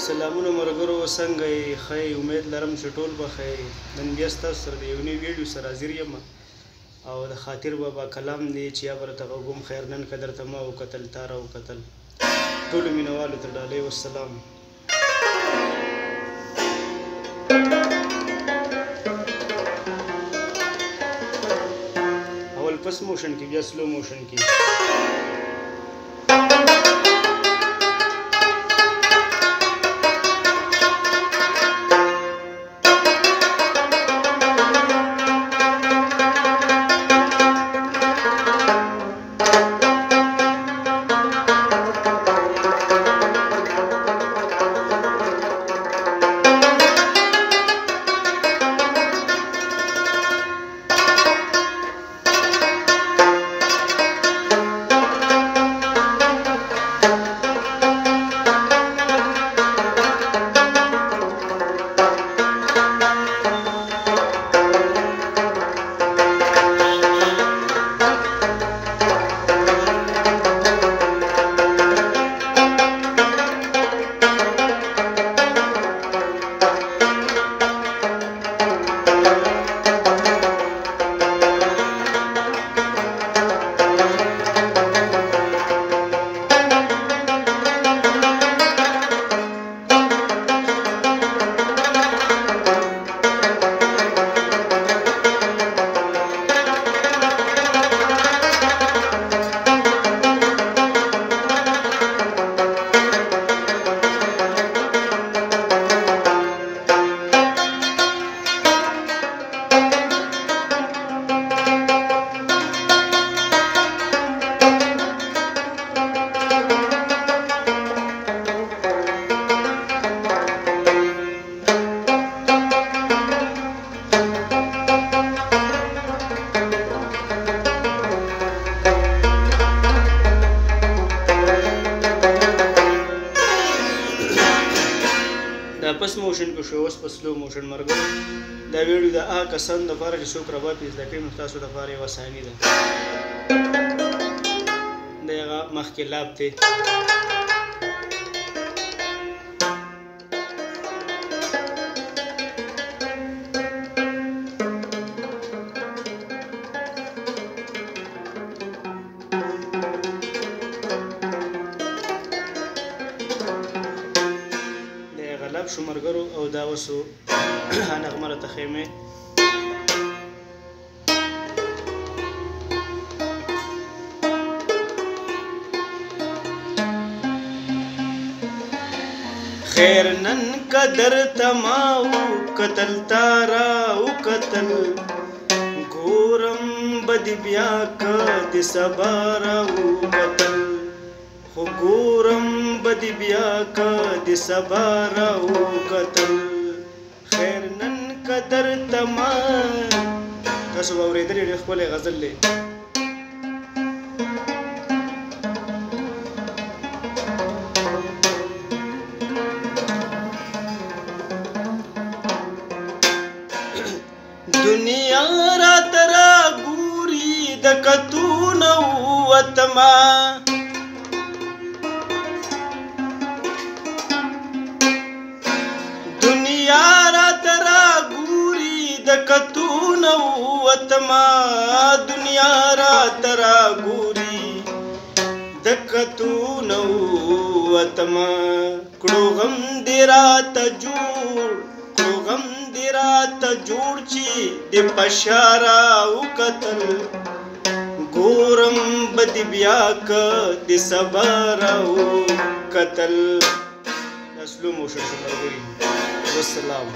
سلامونه ملګرو، څنګه یې؟ ښه یې؟ امید لرم چې ټول به ښه یې. نن بیا ستاسو سره د یو نوي ویډیو سره حاضر یم او د خاطر بابا کلام دی چې یا به راته غږوم. خیر نن که درته ما وکتل، تا راوکتل. ټولو مینهوالو ته ډالۍ والسلام. اول پس موشن کې، بیا سلو موشن کې. پس موشن کې شو، اوس په سلو موشن مرګو. دا ویډیو د هغه کسانو لپاره چې څوک رباب یې زده کوي، نو تاسو لپاره یوه اساني ده. د هغه مخکې لاب دی. غلب شو مرګرو او دا وسو نغمه راته خیمه. خیر نن قدر تماو قتل تارا او قتل ګورم بد بیا ک د صبر او قتل خو ګورم بد بیا که د صبر او قتل. خیر نن قدر تمام. تاسو به اورېدلې ډېر ښکلی غزل دی. دنیا راته راګوري د کتونه وتما، دنیا راته راګوري د کتونه وتما، دنیا راته راګوري د کتونه وتما. کړو غم دې راته جوړ، کړو غم دې راته جوړ چې د پشاره وکتل ګورم بد بیا که د صبر وکتل. سلو موشن شو ملګري. والسلام.